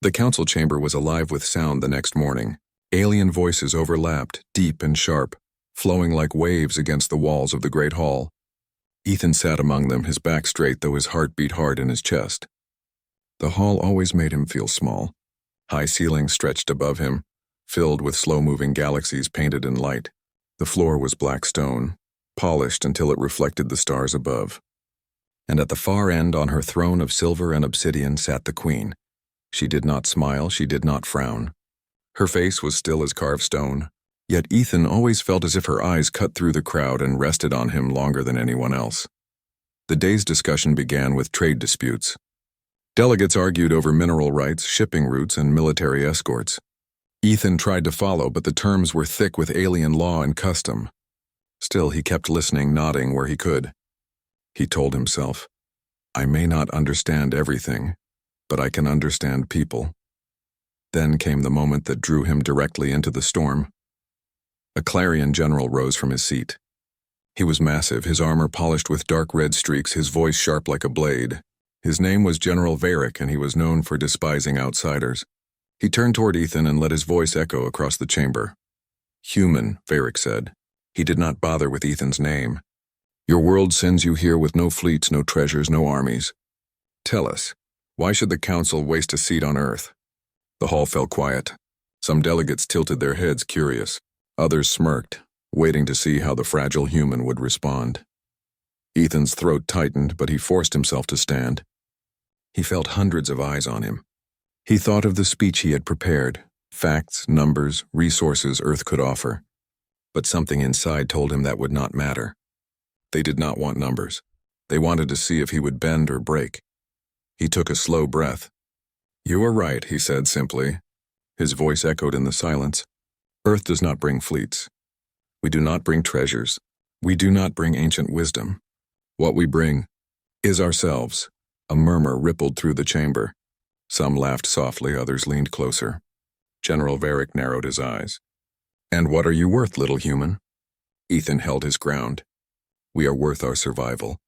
The council chamber was alive with sound the next morning. Alien voices overlapped, deep and sharp, flowing like waves against the walls of the great hall. Ethan sat among them, his back straight though his heart beat hard in his chest. The hall always made him feel small. High ceilings stretched above him, filled with slow-moving galaxies painted in light. The floor was black stone, polished until it reflected the stars above. And at the far end, on her throne of silver and obsidian, sat the queen. She did not smile, she did not frown. Her face was still as carved stone, yet Ethan always felt as if her eyes cut through the crowd and rested on him longer than anyone else. The day's discussion began with trade disputes. Delegates argued over mineral rights, shipping routes, and military escorts. Ethan tried to follow, but the terms were thick with alien law and custom. Still, he kept listening, nodding where he could. He told himself, "I may not understand everything, but I can understand people." Then came the moment that drew him directly into the storm. A Clarion general rose from his seat. He was massive, his armor polished with dark red streaks, his voice sharp like a blade. His name was General Varric, and he was known for despising outsiders. He turned toward Ethan and let his voice echo across the chamber. "Human," Varric said. He did not bother with Ethan's name. "Your world sends you here with no fleets, no treasures, no armies. Tell us, why should the council waste a seat on Earth?" The hall fell quiet. Some delegates tilted their heads, curious. Others smirked, waiting to see how the fragile human would respond. Ethan's throat tightened, but he forced himself to stand. He felt hundreds of eyes on him. He thought of the speech he had prepared, facts, numbers, resources Earth could offer. But something inside told him that would not matter. They did not want numbers. They wanted to see if he would bend or break. He took a slow breath. "You are right," he said simply. His voice echoed in the silence. "Earth does not bring fleets. We do not bring treasures. We do not bring ancient wisdom. What we bring is ourselves." A murmur rippled through the chamber. Some laughed softly, others leaned closer. General Varric narrowed his eyes. "And what are you worth, little human?" Ethan held his ground. "We are worth our survival.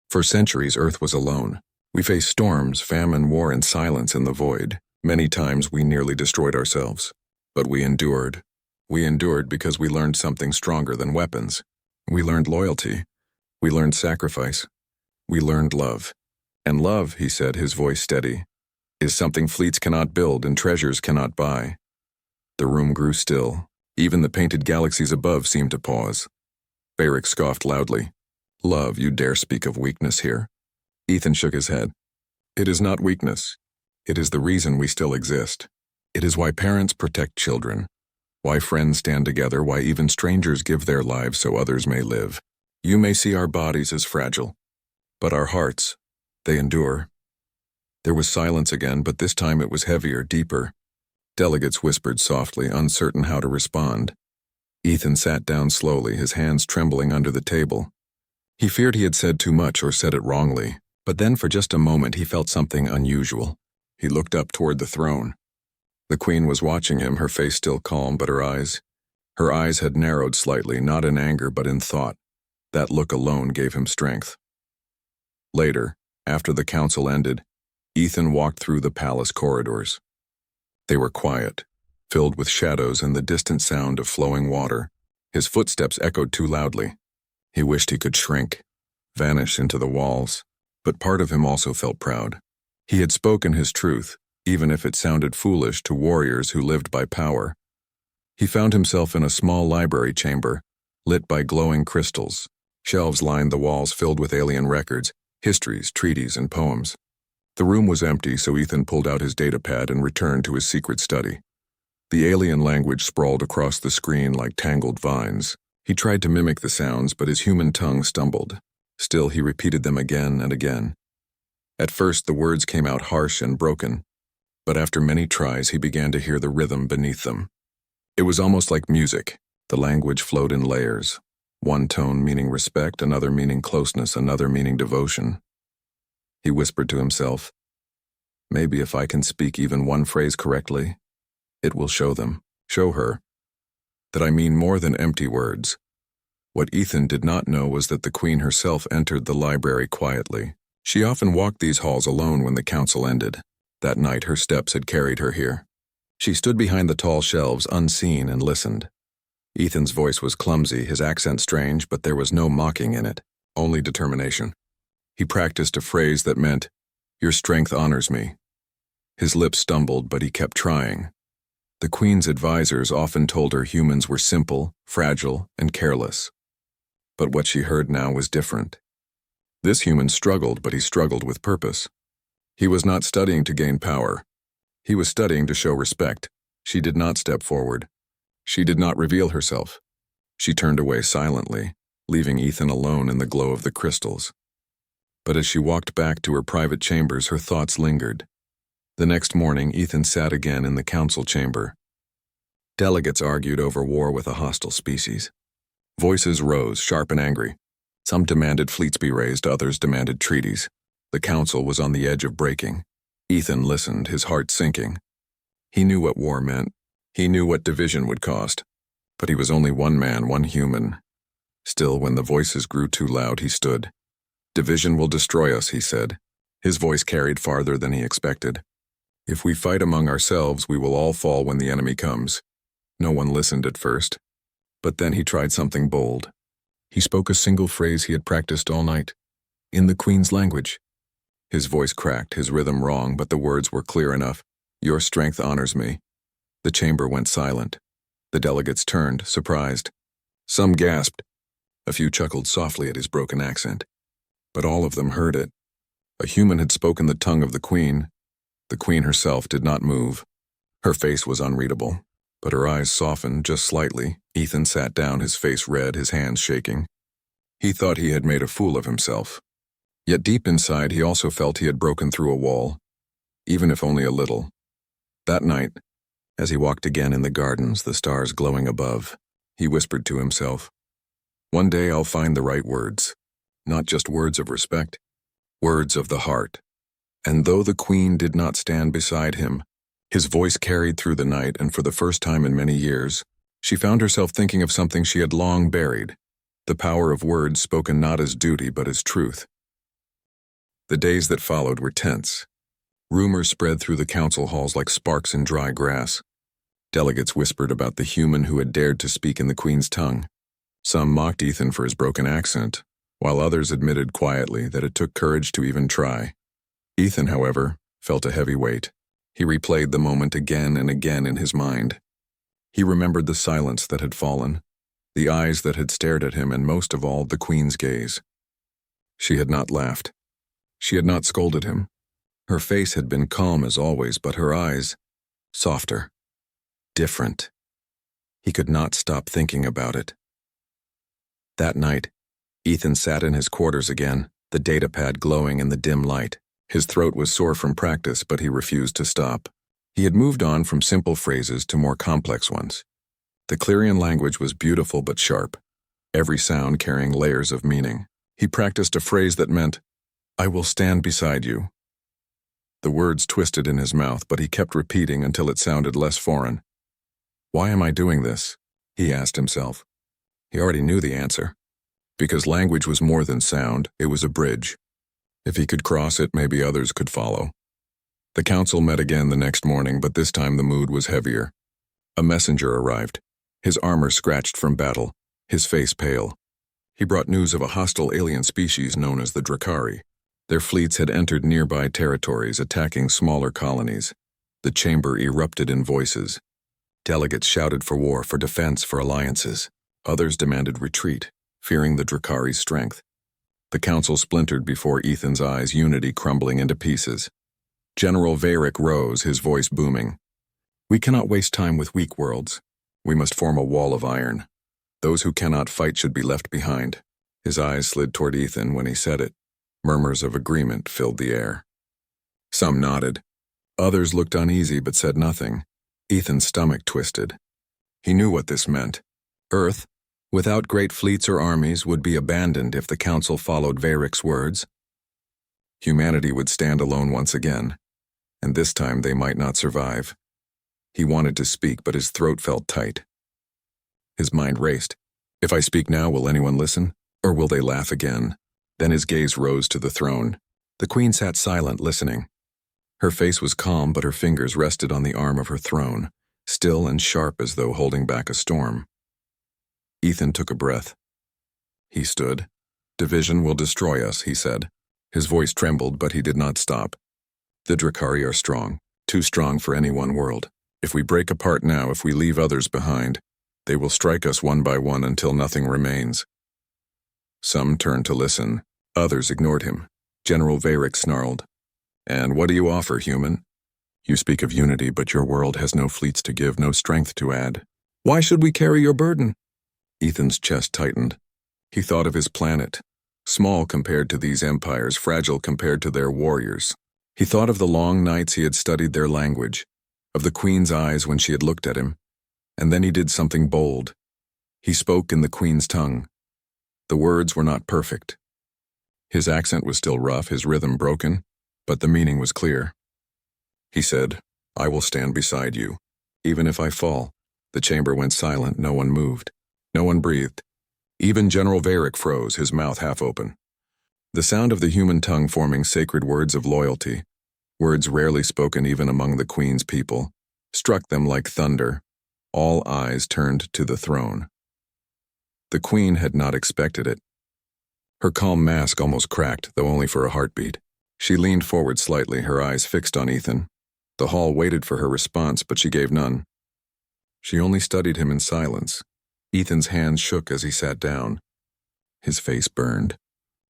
For centuries, Earth was alone. We faced storms, famine, war, and silence in the void. Many times we nearly destroyed ourselves. But we endured. We endured because we learned something stronger than weapons. We learned loyalty. We learned sacrifice. We learned love. And love," he said, his voice steady, "is something fleets cannot build and treasures cannot buy." The room grew still. Even the painted galaxies above seemed to pause. Varric scoffed loudly. "Love, you dare speak of weakness here?" Ethan shook his head. "It is not weakness. It is the reason we still exist. It is why parents protect children, why friends stand together, why even strangers give their lives so others may live. You may see our bodies as fragile, but our hearts, they endure." There was silence again, but this time it was heavier, deeper. Delegates whispered softly, uncertain how to respond. Ethan sat down slowly, his hands trembling under the table. He feared he had said too much or said it wrongly, but then for just a moment he felt something unusual. He looked up toward the throne. The queen was watching him, her face still calm, but her eyes had narrowed slightly, not in anger but in thought. That look alone gave him strength. Later, after the council ended, Ethan walked through the palace corridors. They were quiet, filled with shadows and the distant sound of flowing water. His footsteps echoed too loudly. He wished he could shrink, vanish into the walls, but part of him also felt proud. He had spoken his truth, even if it sounded foolish to warriors who lived by power. He found himself in a small library chamber, lit by glowing crystals. Shelves lined the walls filled with alien records, histories, treaties, and poems. The room was empty, so Ethan pulled out his datapad and returned to his secret study. The alien language sprawled across the screen like tangled vines. He tried to mimic the sounds, but his human tongue stumbled. Still, he repeated them again and again. At first, the words came out harsh and broken, but after many tries, he began to hear the rhythm beneath them. It was almost like music. The language flowed in layers. One tone meaning respect, another meaning closeness, another meaning devotion. He whispered to himself, "Maybe if I can speak even one phrase correctly, it will show her, that I mean more than empty words." What Ethan did not know was that the queen herself entered the library quietly. She often walked these halls alone when the council ended. That night her steps had carried her here. She stood behind the tall shelves, unseen, and listened. Ethan's voice was clumsy, his accent strange, but there was no mocking in it, only determination. He practiced a phrase that meant, "Your strength honors me." His lips stumbled, but he kept trying. The Queen's advisors often told her humans were simple, fragile, and careless. But what she heard now was different. This human struggled, but he struggled with purpose. He was not studying to gain power. He was studying to show respect. She did not step forward. She did not reveal herself. She turned away silently, leaving Ethan alone in the glow of the crystals. But as she walked back to her private chambers, her thoughts lingered. The next morning, Ethan sat again in the council chamber. Delegates argued over war with a hostile species. Voices rose, sharp and angry. Some demanded fleets be raised, others demanded treaties. The council was on the edge of breaking. Ethan listened, his heart sinking. He knew what war meant. He knew what division would cost. But he was only one man, one human. Still, when the voices grew too loud, he stood. "Division will destroy us," he said. His voice carried farther than he expected. "If we fight among ourselves, we will all fall when the enemy comes." No one listened at first. But then he tried something bold. He spoke a single phrase he had practiced all night, in the Queen's language. His voice cracked, his rhythm wrong, but the words were clear enough. "Your strength honors me." The chamber went silent. The delegates turned, surprised. Some gasped. A few chuckled softly at his broken accent. But all of them heard it. A human had spoken the tongue of the Queen. The Queen herself did not move. Her face was unreadable, but her eyes softened just slightly. Ethan sat down, his face red, his hands shaking. He thought he had made a fool of himself. Yet deep inside, he also felt he had broken through a wall, even if only a little. That night, as he walked again in the gardens, the stars glowing above, he whispered to himself, "One day I'll find the right words, not just words of respect, words of the heart." And though the Queen did not stand beside him, his voice carried through the night, and for the first time in many years, she found herself thinking of something she had long buried, the power of words spoken not as duty but as truth. The days that followed were tense. Rumors spread through the council halls like sparks in dry grass. Delegates whispered about the human who had dared to speak in the Queen's tongue. Some mocked Ethan for his broken accent, while others admitted quietly that it took courage to even try. Ethan, however, felt a heavy weight. He replayed the moment again and again in his mind. He remembered the silence that had fallen, the eyes that had stared at him, and most of all, the Queen's gaze. She had not laughed. She had not scolded him. Her face had been calm as always, but her eyes, softer, different. He could not stop thinking about it. That night, Ethan sat in his quarters again, the datapad glowing in the dim light. His throat was sore from practice, but he refused to stop. He had moved on from simple phrases to more complex ones. The Clarion language was beautiful but sharp, every sound carrying layers of meaning. He practiced a phrase that meant, "I will stand beside you." The words twisted in his mouth, but he kept repeating until it sounded less foreign. "Why am I doing this?" he asked himself. He already knew the answer. Because language was more than sound, it was a bridge. If he could cross it, maybe others could follow. The council met again the next morning, but this time the mood was heavier. A messenger arrived, his armor scratched from battle, his face pale. He brought news of a hostile alien species known as the Drakari. Their fleets had entered nearby territories, attacking smaller colonies. The chamber erupted in voices. Delegates shouted for war, for defense, for alliances. Others demanded retreat, fearing the Drakari's strength. The council splintered before Ethan's eyes, unity crumbling into pieces. General Varric rose, his voice booming. "We cannot waste time with weak worlds. We must form a wall of iron. Those who cannot fight should be left behind." His eyes slid toward Ethan when he said it. Murmurs of agreement filled the air. Some nodded. Others looked uneasy but said nothing. Ethan's stomach twisted. He knew what this meant. Earth, without great fleets or armies, would be abandoned if the council followed Varric's words. Humanity would stand alone once again, and this time they might not survive. He wanted to speak, but his throat felt tight. His mind raced. If I speak now, will anyone listen? Or will they laugh again? Then his gaze rose to the throne. The Queen sat silent, listening. Her face was calm, but her fingers rested on the arm of her throne, still and sharp as though holding back a storm. Ethan took a breath. He stood. "Division will destroy us," he said. His voice trembled, but he did not stop. "The Drakari are strong, too strong for any one world. If we break apart now, if we leave others behind, they will strike us one by one until nothing remains." Some turned to listen. Others ignored him. General Varric snarled, "And what do you offer, human? You speak of unity, but your world has no fleets to give, no strength to add. Why should we carry your burden?" Ethan's chest tightened. He thought of his planet, small compared to these empires, fragile compared to their warriors. He thought of the long nights he had studied their language, of the Queen's eyes when she had looked at him, and then he did something bold. He spoke in the Queen's tongue. The words were not perfect. His accent was still rough, his rhythm broken, but the meaning was clear. He said, "I will stand beside you, even if I fall." The chamber went silent, no one moved. No one breathed. Even General Varric froze, his mouth half open. The sound of the human tongue forming sacred words of loyalty, words rarely spoken even among the Queen's people, struck them like thunder. All eyes turned to the throne. The Queen had not expected it. Her calm mask almost cracked, though only for a heartbeat. She leaned forward slightly, her eyes fixed on Ethan. The hall waited for her response, but she gave none. She only studied him in silence. Ethan's hands shook as he sat down. His face burned.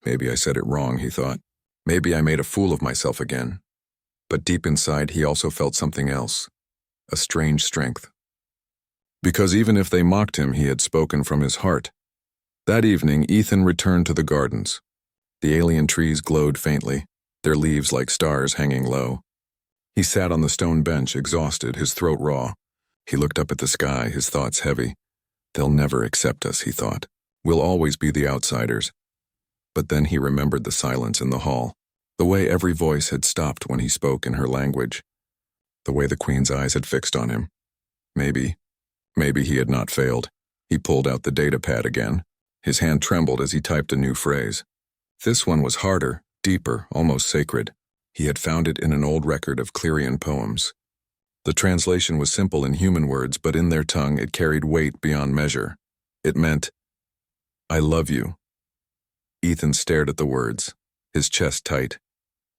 Maybe I said it wrong, he thought. Maybe I made a fool of myself again. But deep inside, he also felt something else. A strange strength. Because even if they mocked him, he had spoken from his heart. That evening, Ethan returned to the gardens. The alien trees glowed faintly, their leaves like stars hanging low. He sat on the stone bench, exhausted, his throat raw. He looked up at the sky, his thoughts heavy. They'll never accept us, he thought. We'll always be the outsiders. But then he remembered the silence in the hall, the way every voice had stopped when he spoke in her language, the way the Queen's eyes had fixed on him. Maybe he had not failed. He pulled out the data pad again. His hand trembled as he typed a new phrase. This one was harder, deeper, almost sacred. He had found it in an old record of Clerian poems. The translation was simple in human words, but in their tongue it carried weight beyond measure. It meant, "I love you." Ethan stared at the words, his chest tight.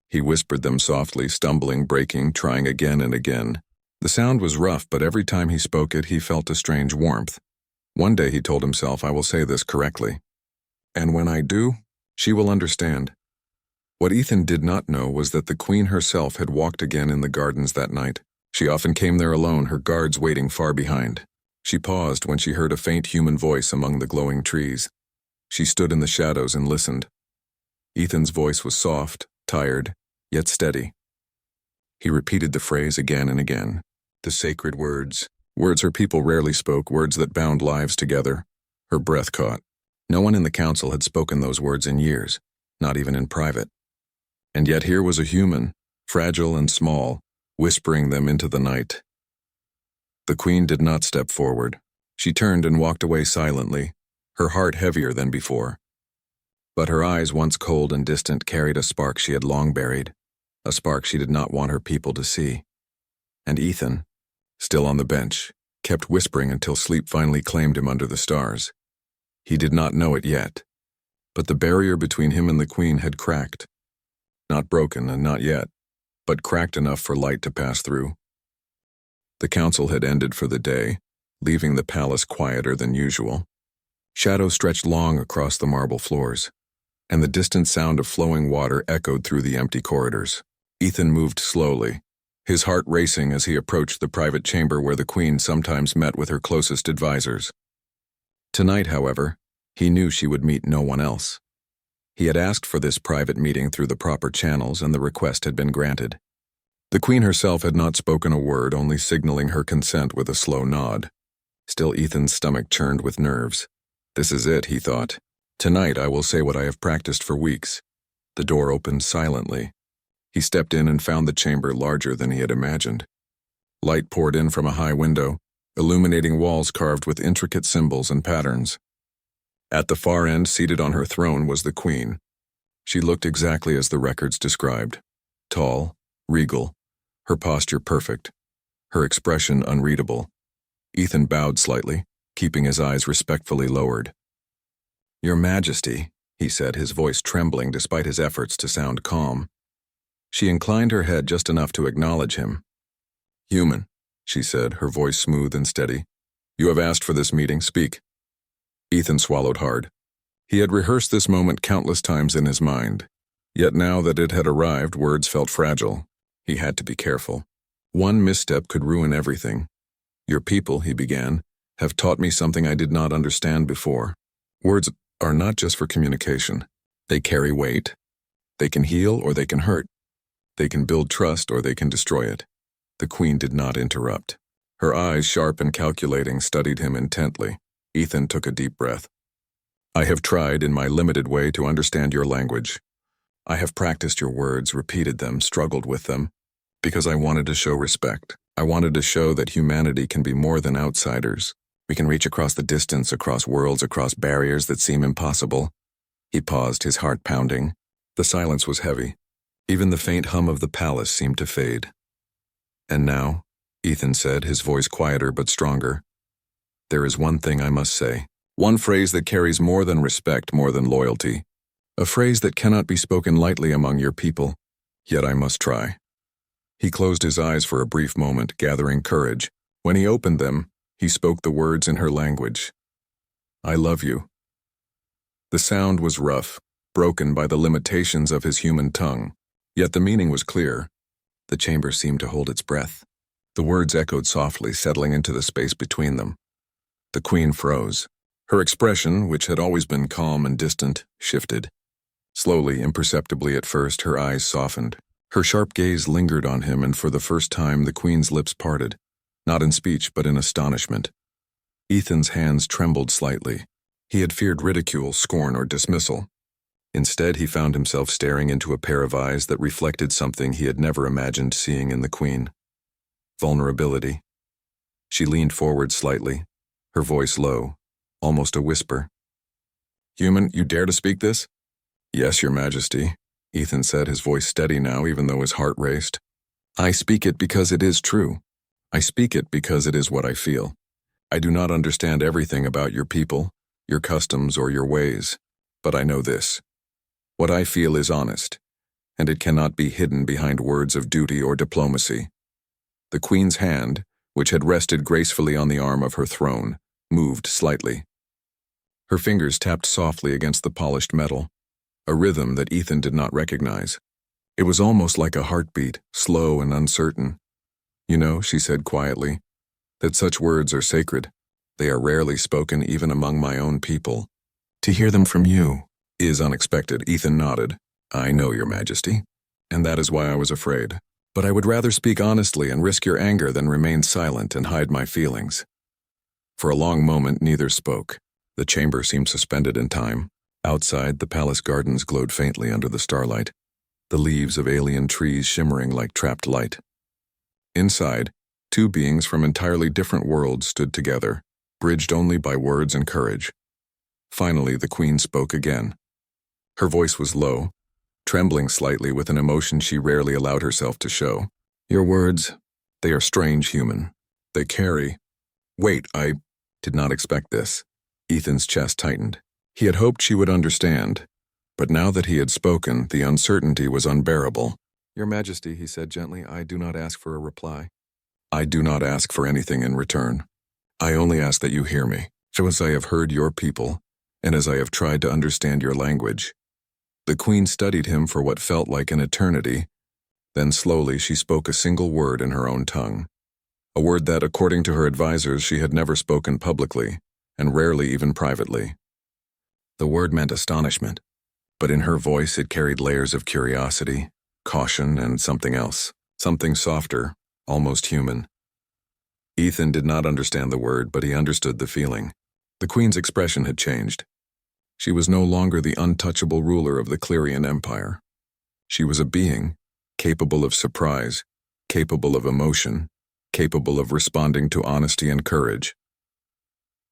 He whispered them softly, stumbling, breaking, trying again and again. The sound was rough, but every time he spoke it, he felt a strange warmth. One day he told himself, "I will say this correctly. And when I do, she will understand." What Ethan did not know was that the Queen herself had walked again in the gardens that night. She often came there alone, her guards waiting far behind. She paused when she heard a faint human voice among the glowing trees. She stood in the shadows and listened. Ethan's voice was soft, tired, yet steady. He repeated the phrase again and again. The sacred words. Words her people rarely spoke, words that bound lives together. Her breath caught. No one in the council had spoken those words in years, not even in private. And yet here was a human, fragile and small, whispering them into the night. The Queen did not step forward. She turned and walked away silently, her heart heavier than before. But her eyes, once cold and distant, carried a spark she had long buried, a spark she did not want her people to see. And Ethan, still on the bench, kept whispering until sleep finally claimed him under the stars. He did not know it yet, but the barrier between him and the Queen had cracked. Not broken, and not yet, but cracked enough for light to pass through. The council had ended for the day, leaving the palace quieter than usual. Shadows stretched long across the marble floors, and the distant sound of flowing water echoed through the empty corridors. Ethan moved slowly, his heart racing as he approached the private chamber where the Queen sometimes met with her closest advisors. Tonight, however, he knew she would meet no one else. He had asked for this private meeting through the proper channels, and the request had been granted. The Queen herself had not spoken a word, only signaling her consent with a slow nod. Still, Ethan's stomach churned with nerves. This is it, he thought. Tonight I will say what I have practiced for weeks. The door opened silently. He stepped in and found the chamber larger than he had imagined. Light poured in from a high window, illuminating walls carved with intricate symbols and patterns. At the far end, seated on her throne, was the Queen. She looked exactly as the records described. Tall, regal, her posture perfect, her expression unreadable. Ethan bowed slightly, keeping his eyes respectfully lowered. "Your Majesty," he said, his voice trembling despite his efforts to sound calm. She inclined her head just enough to acknowledge him. "Human," she said, her voice smooth and steady. "You have asked for this meeting. Speak." Ethan swallowed hard. He had rehearsed this moment countless times in his mind. Yet now that it had arrived, words felt fragile. He had to be careful. One misstep could ruin everything. "Your people," he began, "have taught me something I did not understand before. Words are not just for communication. They carry weight. They can heal or they can hurt. They can build trust or they can destroy it." The Queen did not interrupt. Her eyes, sharp and calculating, studied him intently. Ethan took a deep breath. "I have tried in my limited way to understand your language. I have practiced your words, repeated them, struggled with them, because I wanted to show respect. I wanted to show that humanity can be more than outsiders. We can reach across the distance, across worlds, across barriers that seem impossible." He paused, his heart pounding. The silence was heavy. Even the faint hum of the palace seemed to fade. "And now," Ethan said, his voice quieter but stronger, "there is one thing I must say. One phrase that carries more than respect, more than loyalty. A phrase that cannot be spoken lightly among your people. Yet I must try." He closed his eyes for a brief moment, gathering courage. When he opened them, he spoke the words in her language. "I love you." The sound was rough, broken by the limitations of his human tongue. Yet the meaning was clear. The chamber seemed to hold its breath. The words echoed softly, settling into the space between them. The Queen froze. Her expression, which had always been calm and distant, shifted. Slowly, imperceptibly at first, her eyes softened. Her sharp gaze lingered on him, and for the first time the Queen's lips parted, not in speech but in astonishment. Ethan's hands trembled slightly. He had feared ridicule, scorn, or dismissal. Instead, he found himself staring into a pair of eyes that reflected something he had never imagined seeing in the Queen. Vulnerability. She leaned forward slightly, her voice low, almost a whisper. "Human, you dare to speak this?" "Yes, Your Majesty," Ethan said, his voice steady now, even though his heart raced. "I speak it because it is true. I speak it because it is what I feel. I do not understand everything about your people, your customs, or your ways, but I know this. What I feel is honest, and it cannot be hidden behind words of duty or diplomacy." The Queen's hand, which had rested gracefully on the arm of her throne, moved slightly. Her fingers tapped softly against the polished metal, a rhythm that Ethan did not recognize. It was almost like a heartbeat, slow and uncertain. "You know," she said quietly, "that such words are sacred. They are rarely spoken even among my own people. To hear them from you is unexpected." Ethan nodded. "I know, Your Majesty, and that is why I was afraid. But I would rather speak honestly and risk your anger than remain silent and hide my feelings." For a long moment, neither spoke. The chamber seemed suspended in time. Outside, the palace gardens glowed faintly under the starlight, the leaves of alien trees shimmering like trapped light. Inside, two beings from entirely different worlds stood together, bridged only by words and courage. Finally, the Queen spoke again. Her voice was low, trembling slightly with an emotion she rarely allowed herself to show. "Your words, they are strange, Human. They carry... Wait, I did not expect this." Ethan's chest tightened. He had hoped she would understand, but now that he had spoken, the uncertainty was unbearable. "Your Majesty," he said gently, "I do not ask for a reply. I do not ask for anything in return. I only ask that you hear me, so as I have heard your people, and as I have tried to understand your language." The Queen studied him for what felt like an eternity. Then slowly she spoke a single word in her own tongue. A word that, according to her advisors, she had never spoken publicly, and rarely even privately. The word meant astonishment, but in her voice it carried layers of curiosity, caution, and something else, something softer, almost human. Ethan did not understand the word, but he understood the feeling. The Queen's expression had changed. She was no longer the untouchable ruler of the Clerian Empire. She was a being, capable of surprise, capable of emotion, capable of responding to honesty and courage.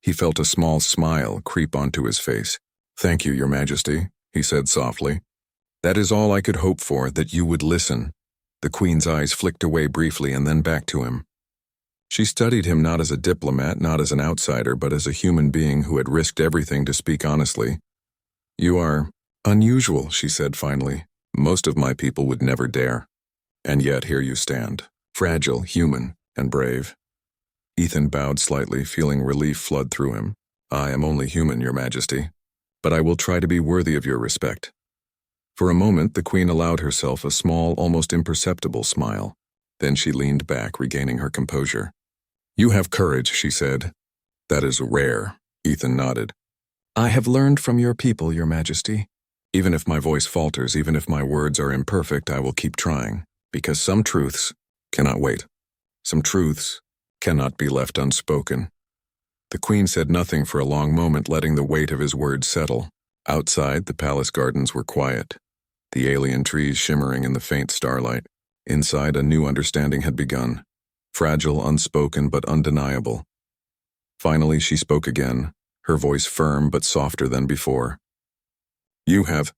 He felt a small smile creep onto his face. "Thank you, Your Majesty," he said softly. "That is all I could hope for, that you would listen. The Queen's eyes flicked away briefly and then back to him. She studied him not as a diplomat, not as an outsider, but as a human being who had risked everything to speak honestly. "You are unusual," she said finally. "Most of my people would never dare. And yet here you stand, fragile, human, and brave." Ethan bowed slightly, feeling relief flood through him. "I am only human, Your Majesty, but I will try to be worthy of your respect." For a moment, the Queen allowed herself a small, almost imperceptible smile. Then she leaned back, regaining her composure. "You have courage," she said. "That is rare," Ethan nodded. "I have learned from your people, Your Majesty. Even if my voice falters, even if my words are imperfect, I will keep trying, because some truths cannot wait. Some truths cannot be left unspoken." The Queen said nothing for a long moment, letting the weight of his words settle. Outside, the palace gardens were quiet, the alien trees shimmering in the faint starlight. Inside, a new understanding had begun. Fragile, unspoken, but undeniable. Finally, she spoke again, her voice firm but softer than before. "You have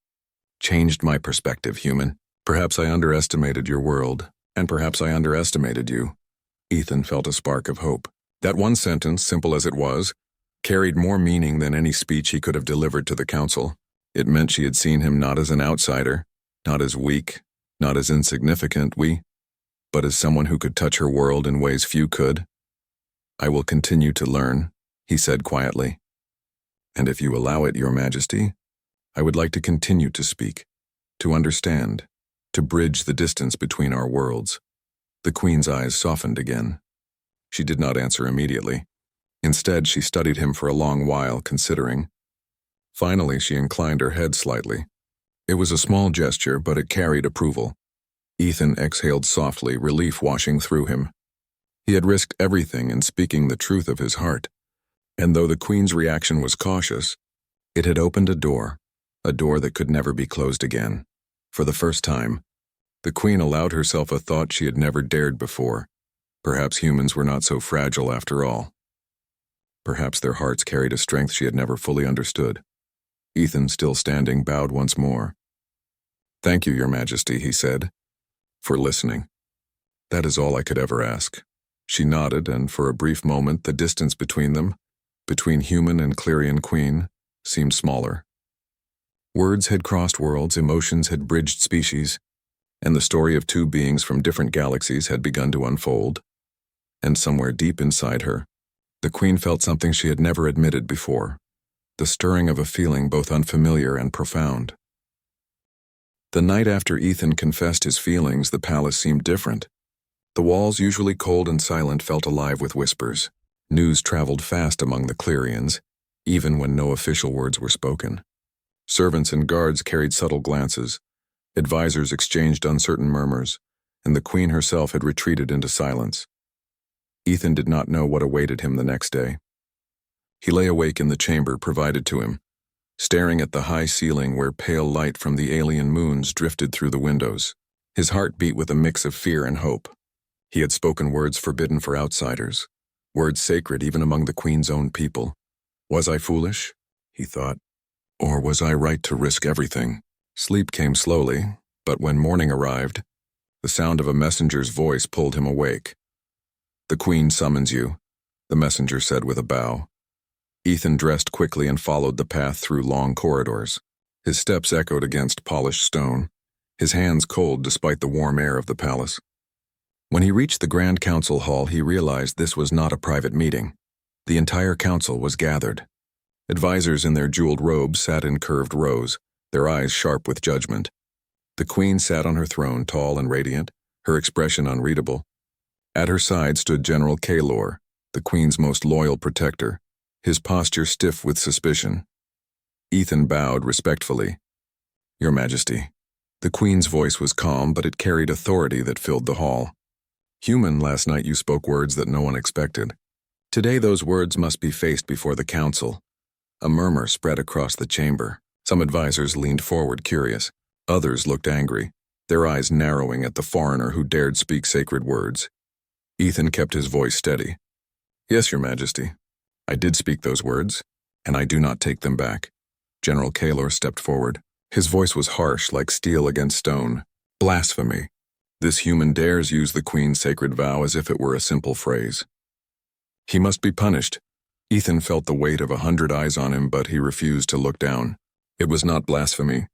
changed my perspective, human. Perhaps I underestimated your world, and perhaps I underestimated you." Ethan felt a spark of hope. That one sentence, simple as it was, carried more meaning than any speech he could have delivered to the council. It meant she had seen him not as an outsider, not as weak, not as insignificant, but as someone who could touch her world in ways few could. "I will continue to learn," he said quietly. "And if you allow it, Your Majesty, I would like to continue to speak, to understand, to bridge the distance between our worlds." The Queen's eyes softened again. She did not answer immediately. Instead, she studied him for a long while, considering. Finally, she inclined her head slightly. It was a small gesture, but it carried approval. Ethan exhaled softly, relief washing through him. He had risked everything in speaking the truth of his heart, and though the Queen's reaction was cautious, it had opened a door that could never be closed again. For the first time, the Queen allowed herself a thought she had never dared before. Perhaps humans were not so fragile after all. Perhaps their hearts carried a strength she had never fully understood. Ethan, still standing, bowed once more. "Thank you, Your Majesty," he said, "for listening. That is all I could ever ask." She nodded, and for a brief moment the distance between them, between human and Clerian Queen, seemed smaller. Words had crossed worlds, emotions had bridged species, and the story of two beings from different galaxies had begun to unfold. And somewhere deep inside her, the Queen felt something she had never admitted before, the stirring of a feeling both unfamiliar and profound. The night after Ethan confessed his feelings, the palace seemed different. The walls, usually cold and silent, felt alive with whispers. News traveled fast among the Clerians, even when no official words were spoken. Servants and guards carried subtle glances, advisors exchanged uncertain murmurs, and the Queen herself had retreated into silence. Ethan did not know what awaited him the next day. He lay awake in the chamber provided to him, staring at the high ceiling where pale light from the alien moons drifted through the windows. His heart beat with a mix of fear and hope. He had spoken words forbidden for outsiders, words sacred even among the Queen's own people. Was I foolish? He thought. Or was I right to risk everything? Sleep came slowly, but when morning arrived, the sound of a messenger's voice pulled him awake. "The Queen summons you," the messenger said with a bow. Ethan dressed quickly and followed the path through long corridors. His steps echoed against polished stone, his hands cold despite the warm air of the palace. When he reached the Grand Council Hall, he realized this was not a private meeting. The entire council was gathered. Advisors in their jeweled robes sat in curved rows, their eyes sharp with judgment. The Queen sat on her throne, tall and radiant, her expression unreadable. At her side stood General Kaylor, the Queen's most loyal protector, his posture stiff with suspicion. Ethan bowed respectfully. "Your Majesty." The Queen's voice was calm, but it carried authority that filled the hall. "Human, last night you spoke words that no one expected. Today those words must be faced before the council." A murmur spread across the chamber. Some advisors leaned forward, curious. Others looked angry, their eyes narrowing at the foreigner who dared speak sacred words. Ethan kept his voice steady. "Yes, Your Majesty. I did speak those words, and I do not take them back." General Kaylor stepped forward. His voice was harsh, like steel against stone. "Blasphemy." This human dares use the Queen's sacred vow as if it were a simple phrase. He must be punished. Ethan felt the weight of 100 eyes on him, but he refused to look down. It was not blasphemy.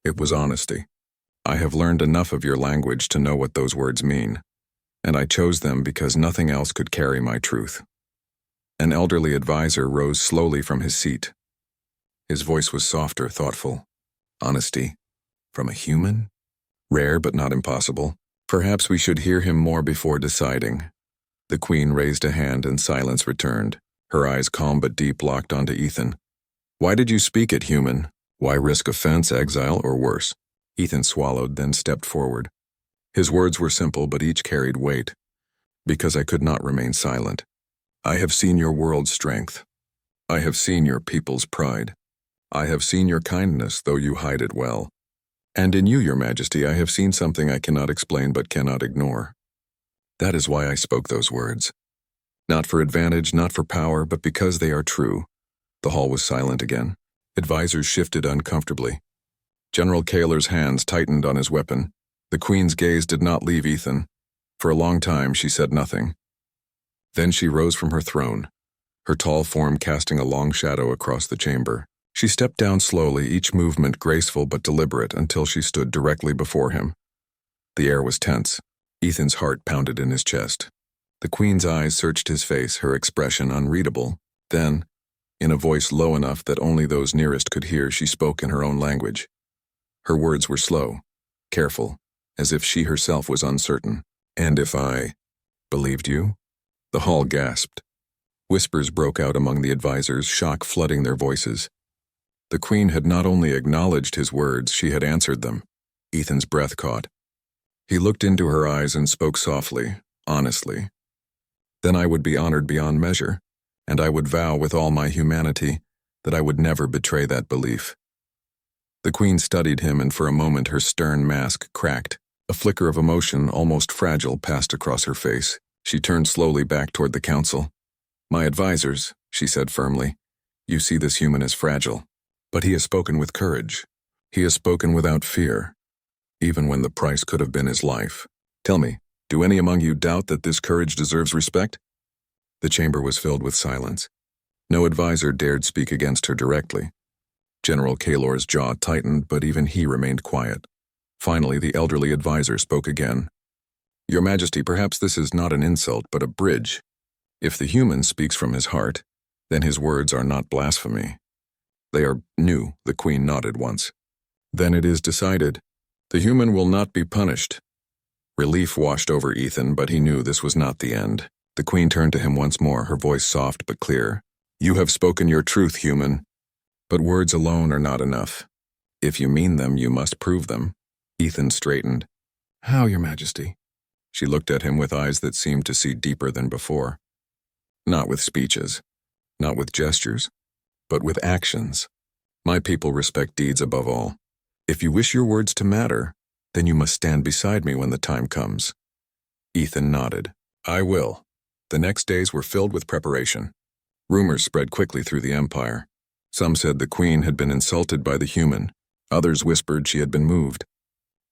It was honesty. I have learned enough of your language to know what those words mean, and I chose them because nothing else could carry my truth. An elderly advisor rose slowly from his seat. His voice was softer, thoughtful. Honesty? From a human? Rare but not impossible. Perhaps we should hear him more before deciding. The Queen raised a hand and silence returned. Her eyes, calm but deep, locked onto Ethan. Why did you speak it, human? Why risk offense, exile, or worse? Ethan swallowed, then stepped forward. His words were simple, but each carried weight. Because I could not remain silent. I have seen your world's strength. I have seen your people's pride. I have seen your kindness, though you hide it well. And in you, your majesty, I have seen something I cannot explain but cannot ignore. That is why I spoke those words. Not for advantage, not for power, but because they are true. The hall was silent again. Advisors shifted uncomfortably. General Kaler's hands tightened on his weapon. The Queen's gaze did not leave Ethan. For a long time, she said nothing. Then she rose from her throne, her tall form casting a long shadow across the chamber. She stepped down slowly, each movement graceful but deliberate, until she stood directly before him. The air was tense. Ethan's heart pounded in his chest. The Queen's eyes searched his face, her expression unreadable. Then, in a voice low enough that only those nearest could hear, she spoke in her own language. Her words were slow, careful, as if she herself was uncertain. And if I believed you? The hall gasped. Whispers broke out among the advisors, shock flooding their voices. The Queen had not only acknowledged his words, she had answered them. Ethan's breath caught. He looked into her eyes and spoke softly, honestly. Then I would be honored beyond measure, and I would vow with all my humanity that I would never betray that belief. The Queen studied him, and for a moment her stern mask cracked. A flicker of emotion, almost fragile, passed across her face. She turned slowly back toward the council. My advisors, she said firmly, you see this human as fragile. But he has spoken with courage. He has spoken without fear, even when the price could have been his life. Tell me, do any among you doubt that this courage deserves respect? The chamber was filled with silence. No advisor dared speak against her directly. General Kaler's jaw tightened, but even he remained quiet. Finally, the elderly advisor spoke again. Your Majesty, perhaps this is not an insult, but a bridge. If the human speaks from his heart, then his words are not blasphemy. They are new, the Queen nodded once. Then it is decided. The human will not be punished. Relief washed over Ethan, but he knew this was not the end. The Queen turned to him once more, her voice soft but clear. You have spoken your truth, human. But words alone are not enough. If you mean them, you must prove them. Ethan straightened. How, Your Majesty? She looked at him with eyes that seemed to see deeper than before. Not with speeches, not with gestures, but with actions. My people respect deeds above all. If you wish your words to matter, then you must stand beside me when the time comes. Ethan nodded. I will. The next days were filled with preparation. Rumors spread quickly through the empire. Some said the Queen had been insulted by the human. Others whispered she had been moved.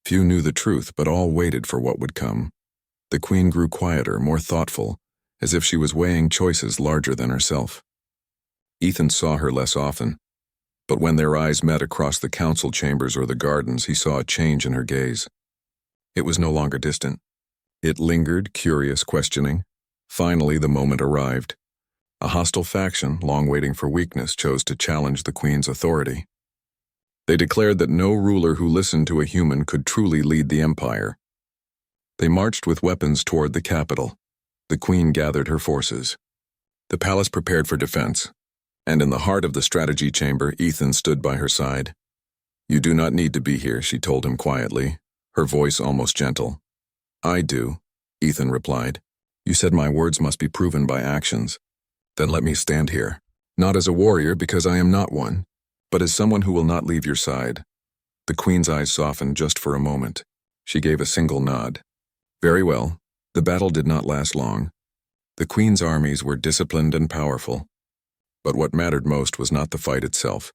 Few knew the truth, but all waited for what would come. The Queen grew quieter, more thoughtful, as if she was weighing choices larger than herself. Ethan saw her less often, but when their eyes met across the council chambers or the gardens, he saw a change in her gaze. It was no longer distant. It lingered, curious, questioning. Finally, the moment arrived. A hostile faction, long waiting for weakness, chose to challenge the Queen's authority. They declared that no ruler who listened to a human could truly lead the empire. They marched with weapons toward the capital. The Queen gathered her forces. The palace prepared for defense, and in the heart of the strategy chamber, Ethan stood by her side. You do not need to be here, she told him quietly, her voice almost gentle. I do, Ethan replied. You said my words must be proven by actions. Then let me stand here, not as a warrior because I am not one, but as someone who will not leave your side. The Queen's eyes softened just for a moment. She gave a single nod. Very well. The battle did not last long. The Queen's armies were disciplined and powerful. But what mattered most was not the fight itself.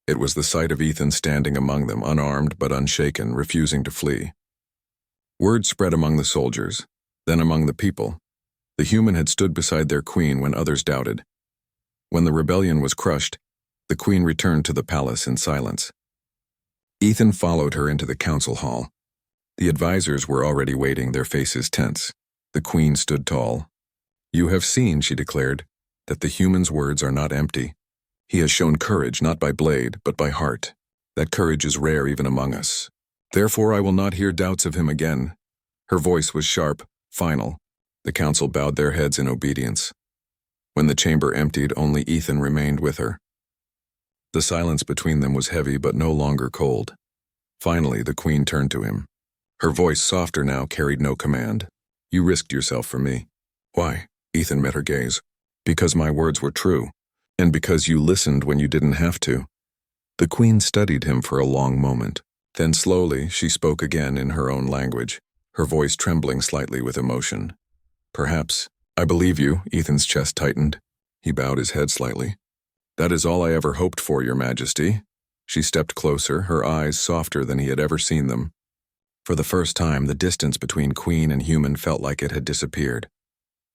It was the sight of Ethan standing among them, unarmed but unshaken, refusing to flee. Word spread among the soldiers, then among the people. The human had stood beside their queen when others doubted. When the rebellion was crushed, the queen returned to the palace in silence. Ethan followed her into the council hall. The advisors were already waiting, their faces tense. The queen stood tall. "You have seen," she declared, "that the human's words are not empty. He has shown courage not by blade, but by heart. That courage is rare even among us. Therefore I will not hear doubts of him again." Her voice was sharp, final. The council bowed their heads in obedience. When the chamber emptied, only Ethan remained with her. The silence between them was heavy but no longer cold. Finally, the queen turned to him. Her voice, softer now, carried no command. "You risked yourself for me." "Why?" Ethan met her gaze. "Because my words were true, and because you listened when you didn't have to." The queen studied him for a long moment. Then slowly she spoke again in her own language, her voice trembling slightly with emotion. "Perhaps. I believe you." Ethan's chest tightened. He bowed his head slightly. "That is all I ever hoped for, Your Majesty." She stepped closer, her eyes softer than he had ever seen them. For the first time, the distance between queen and human felt like it had disappeared.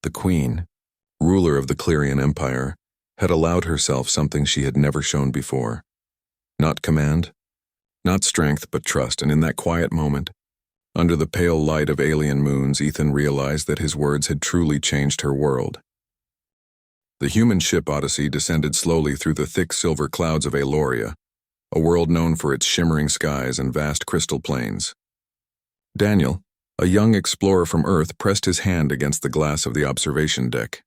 The queen, ruler of the Clerian Empire, had allowed herself something she had never shown before. Not command, not strength, but trust, and in that quiet moment, under the pale light of alien moons, Ethan realized that his words had truly changed her world. The human ship Odyssey descended slowly through the thick silver clouds of Aloria, a world known for its shimmering skies and vast crystal plains. Daniel, a young explorer from Earth, pressed his hand against the glass of the observation deck.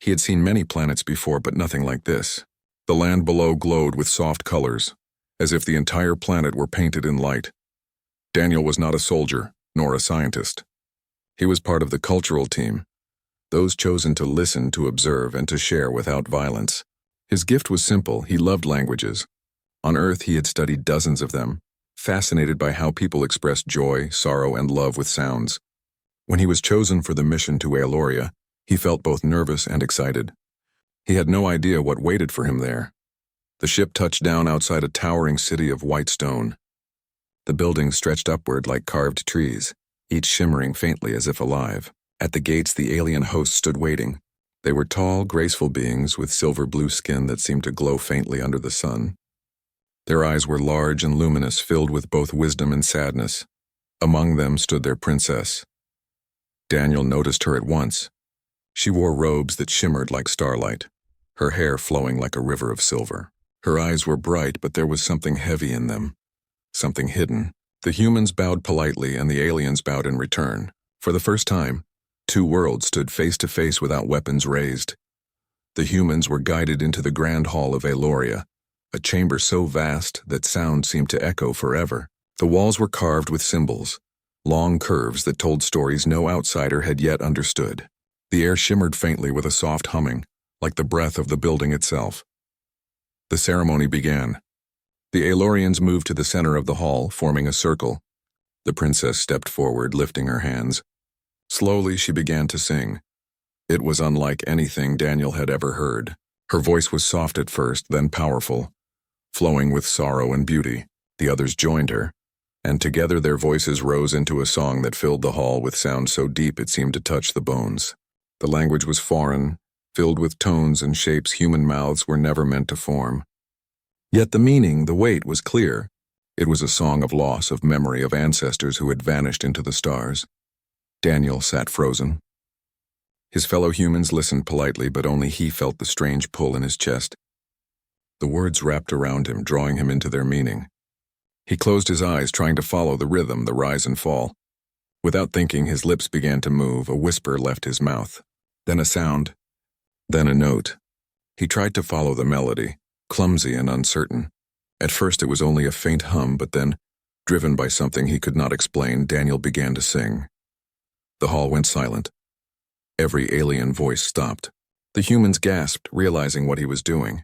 He had seen many planets before, but nothing like this. The land below glowed with soft colors, as if the entire planet were painted in light. Daniel was not a soldier, nor a scientist. He was part of the cultural team, those chosen to listen, to observe, and to share without violence. His gift was simple. He loved languages. On Earth, he had studied dozens of them, fascinated by how people expressed joy, sorrow, and love with sounds. When he was chosen for the mission to Aloria, he felt both nervous and excited. He had no idea what waited for him there. The ship touched down outside a towering city of white stone. The buildings stretched upward like carved trees, each shimmering faintly as if alive. At the gates, the alien host stood waiting. They were tall, graceful beings with silver-blue skin that seemed to glow faintly under the sun. Their eyes were large and luminous, filled with both wisdom and sadness. Among them stood their princess. Daniel noticed her at once. She wore robes that shimmered like starlight, her hair flowing like a river of silver. Her eyes were bright, but there was something heavy in them, something hidden. The humans bowed politely, and the aliens bowed in return. For the first time, two worlds stood face to face without weapons raised. The humans were guided into the grand hall of Aloria, a chamber so vast that sound seemed to echo forever. The walls were carved with symbols, long curves that told stories no outsider had yet understood. The air shimmered faintly with a soft humming, like the breath of the building itself. The ceremony began. The Alorians moved to the center of the hall, forming a circle. The princess stepped forward, lifting her hands. Slowly, she began to sing. It was unlike anything Daniel had ever heard. Her voice was soft at first, then powerful, flowing with sorrow and beauty. The others joined her, and together their voices rose into a song that filled the hall with sound so deep it seemed to touch the bones. The language was foreign, filled with tones and shapes human mouths were never meant to form. Yet the meaning, the weight, was clear. It was a song of loss, of memory, of ancestors who had vanished into the stars. Daniel sat frozen. His fellow humans listened politely, but only he felt the strange pull in his chest. The words wrapped around him, drawing him into their meaning. He closed his eyes, trying to follow the rhythm, the rise and fall. Without thinking, his lips began to move, a whisper left his mouth. Then a sound, then a note. He tried to follow the melody, clumsy and uncertain. At first it was only a faint hum, but then, driven by something he could not explain, Daniel began to sing. The hall went silent. Every alien voice stopped. The humans gasped, realizing what he was doing.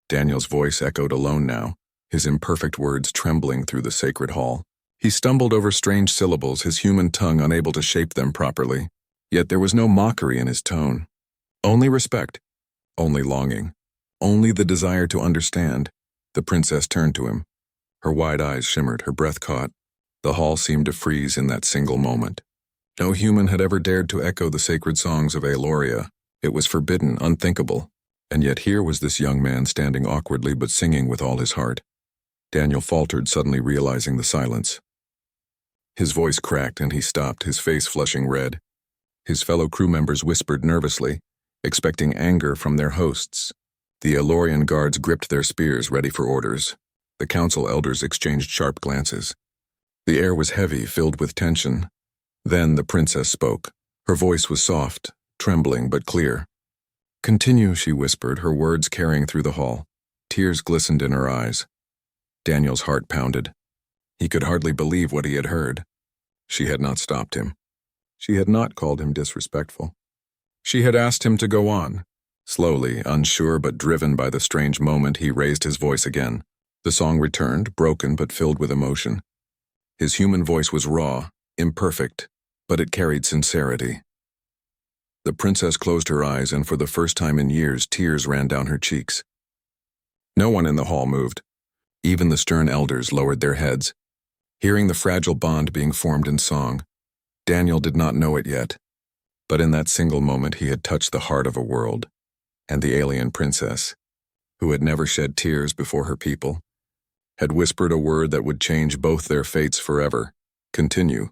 Daniel's voice echoed alone now, his imperfect words trembling through the sacred hall. He stumbled over strange syllables, his human tongue unable to shape them properly. Yet there was no mockery in his tone. Only respect, only longing, only the desire to understand. The princess turned to him. Her wide eyes shimmered, her breath caught. The hall seemed to freeze in that single moment. No human had ever dared to echo the sacred songs of Aeloria. It was forbidden, unthinkable. And yet here was this young man standing awkwardly but singing with all his heart. Daniel faltered, suddenly realizing the silence. His voice cracked and he stopped, his face flushing red. His fellow crew members whispered nervously, expecting anger from their hosts. The Aelorian guards gripped their spears, ready for orders. The council elders exchanged sharp glances. The air was heavy, filled with tension. Then the princess spoke. Her voice was soft, trembling but clear. "Continue," she whispered, her words carrying through the hall. Tears glistened in her eyes. Daniel's heart pounded. He could hardly believe what he had heard. She had not stopped him. She had not called him disrespectful. She had asked him to go on. Slowly, unsure but driven by the strange moment, he raised his voice again. The song returned, broken but filled with emotion. His human voice was raw, imperfect, but it carried sincerity. The princess closed her eyes, and for the first time in years, tears ran down her cheeks. No one in the hall moved. Even the stern elders lowered their heads, hearing the fragile bond being formed in song. Daniel did not know it yet, but in that single moment he had touched the heart of a world, and the alien princess, who had never shed tears before her people, had whispered a word that would change both their fates forever. "Continue,"